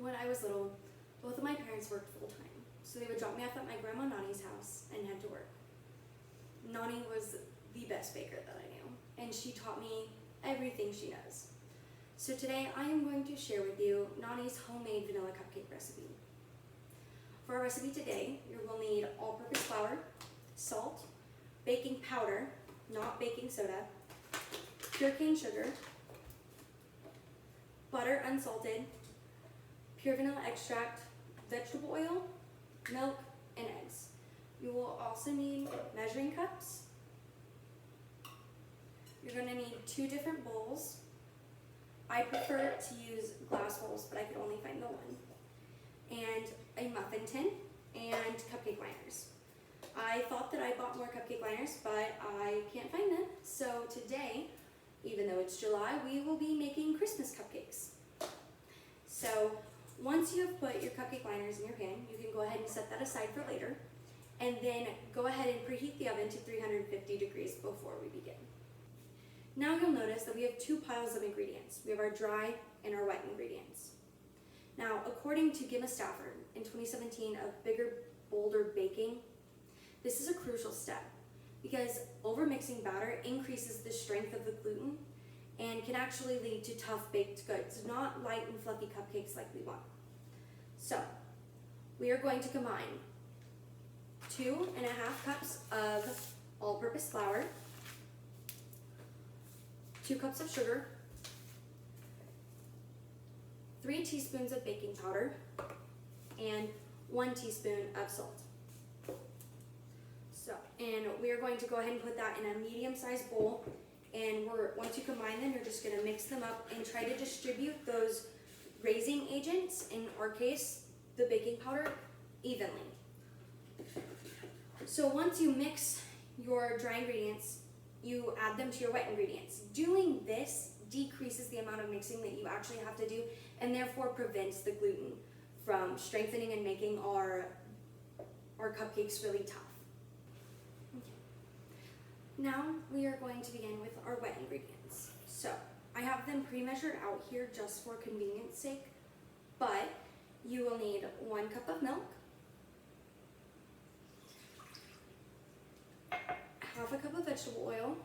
When I was little, both of my parents worked full-time, so they would drop me off at my grandma Nani's house and head to work. Nani was the best baker that I knew, and she taught me everything she knows. So today I am going to share with you Nani's homemade vanilla cupcake recipe. For our recipe today, you will need all-purpose flour, salt, baking powder, not baking soda, pure cane sugar, butter unsalted, pure vanilla extract, vegetable oil, milk, and eggs. You will also need measuring cups. You're going to need 2 different bowls. I prefer to use glass bowls, but I could only find the one. And a muffin tin and cupcake liners. I thought that I bought more cupcake liners, but I can't find them. So today, even though it's July, we will be making Christmas cupcakes. So once you have put your cupcake liners in your pan, you can go ahead and set that aside for later. And then go ahead and preheat the oven to 350 degrees before we begin. Now you'll notice that we have 2 piles of ingredients. We have our dry and our wet ingredients. Now, according to Gemma Stafford in 2017 of Bigger, Bolder Baking, this is a crucial step because overmixing batter increases the strength of the gluten and can actually lead to tough baked goods, not light and fluffy cupcakes like we want. So, we are going to combine 2.5 cups of all-purpose flour, 2 cups of sugar, 3 teaspoons of baking powder, and 1 teaspoon of salt. And we are going to go ahead and put that in a medium-sized bowl, and once you combine them, you're just going to mix them up and try to distribute those raising agents, in our case, the baking powder, evenly. So once you mix your dry ingredients, you add them to your wet ingredients. Doing this decreases the amount of mixing that you actually have to do and therefore prevents the gluten from strengthening and making our cupcakes really tough. Okay. Now we are going to begin with our wet ingredients. So I have them pre-measured out here just for convenience sake, but you will need 1 cup of milk, half a cup of vegetable oil,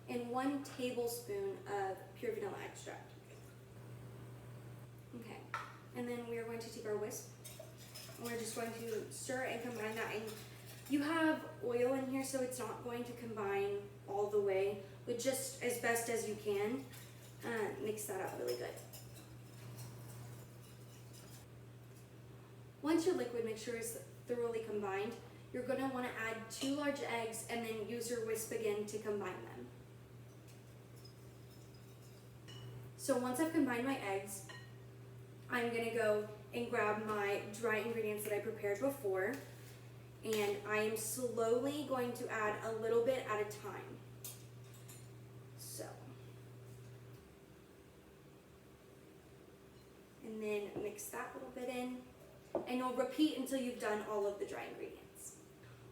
and 1 tablespoon of pure vanilla extract. Okay, and then we are going to take our whisk, and we're just going to stir and combine that. And you have oil in here, so it's not going to combine all the way, but just as best as you can, mix that up really good. Once your liquid mixture is thoroughly combined, you're going to want to add 2 large eggs and then use your whisk again to combine them. So once I've combined my eggs, I'm going to go and grab my dry ingredients that I prepared before, and I am slowly going to add a little bit at a time. So, and then mix that little bit in. And you'll repeat until you've done all of the dry ingredients.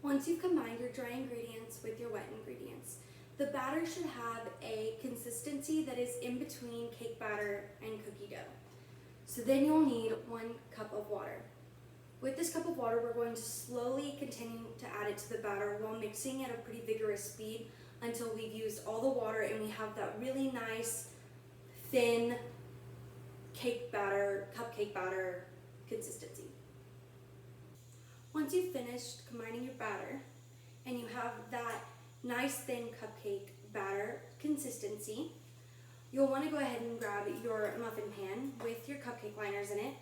Once you've combined your dry ingredients with your wet ingredients, the batter should have a consistency that is in between cake batter and cookie dough. So then you'll need 1 cup of water. With this cup of water, we're going to slowly continue to add it to the batter while mixing at a pretty vigorous speed until we've used all the water and we have that really nice, thin cupcake batter consistency. Once you've finished combining your batter and you have that nice thin cupcake batter consistency, you'll want to go ahead and grab your muffin pan with your cupcake liners in it.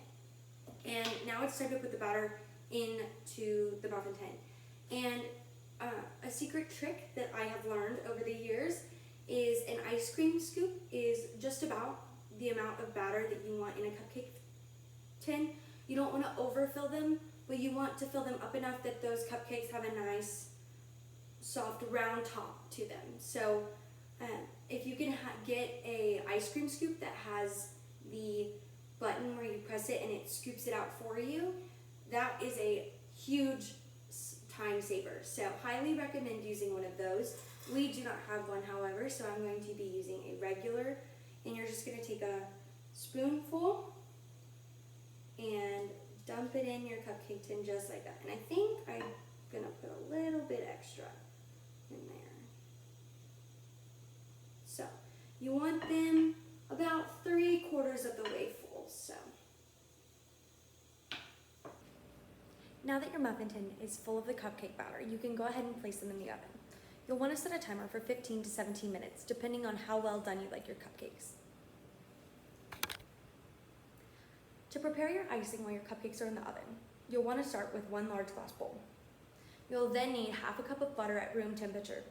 And now it's time to put the batter into the muffin tin. And a secret trick that I have learned over the years is an ice cream scoop is just about the amount of batter that you want in a cupcake tin. You don't want to overfill them, but you want to fill them up enough that those cupcakes have a nice, soft, round top to them. So if you can get a ice cream scoop that has the button where you press it and it scoops it out for you, that is a huge time saver. So highly recommend using one of those. We do not have one, however, so I'm going to be using a regular and you're just gonna take a spoonful and dump it in your cupcake tin just like that. And I think I'm gonna put a little bit extra in there. So you want them about 3/4 of the way full. So now that your muffin tin is full of the cupcake batter, you can go ahead and place them in the oven. You'll want to set a timer for 15 to 17 minutes, depending on how well done you like your cupcakes. To prepare your icing while your cupcakes are in the oven, you'll want to start with 1 large glass bowl. You'll then need 1/2 cup of butter at room temperature.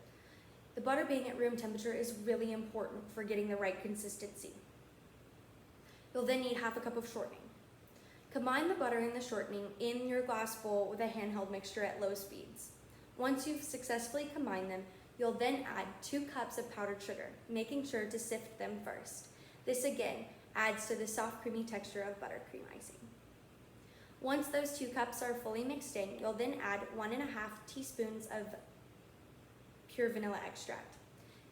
The butter being at room temperature is really important for getting the right consistency. You'll then need 1/2 cup of shortening. Combine the butter and the shortening in your glass bowl with a handheld mixture at low speeds. Once you've successfully combined them, you'll then add 2 cups of powdered sugar, making sure to sift them first. This again adds to the soft, creamy texture of buttercream icing. Once those 2 cups are fully mixed in, you'll then add 1.5 teaspoons of pure vanilla extract.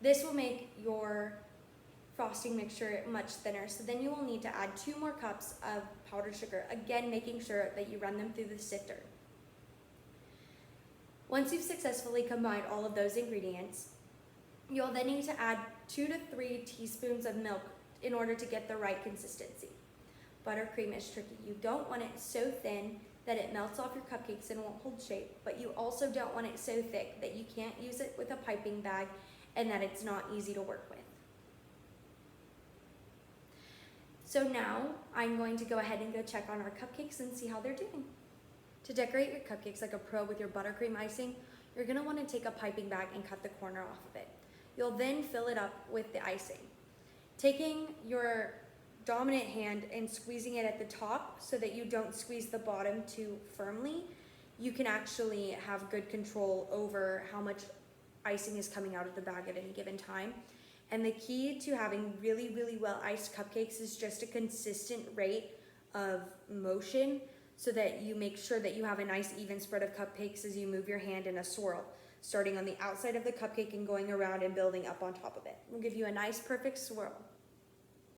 This will make your frosting mixture much thinner, so then you will need to add 2 more cups of powdered sugar, again making sure that you run them through the sifter. Once you've successfully combined all of those ingredients, you'll then need to add 2 to 3 teaspoons of milk in order to get the right consistency. Buttercream is tricky. You don't want it so thin that it melts off your cupcakes and won't hold shape, but you also don't want it so thick that you can't use it with a piping bag and that it's not easy to work with. So now I'm going to go ahead and go check on our cupcakes and see how they're doing. To decorate your cupcakes like a pro with your buttercream icing, you're going to want to take a piping bag and cut the corner off of it. You'll then fill it up with the icing. Taking your dominant hand and squeezing it at the top so that you don't squeeze the bottom too firmly, you can actually have good control over how much icing is coming out of the bag at any given time. And the key to having really, really well iced cupcakes is just a consistent rate of motion so that you make sure that you have a nice even spread of cupcakes as you move your hand in a swirl, starting on the outside of the cupcake and going around and building up on top of it. We'll give you a nice perfect swirl.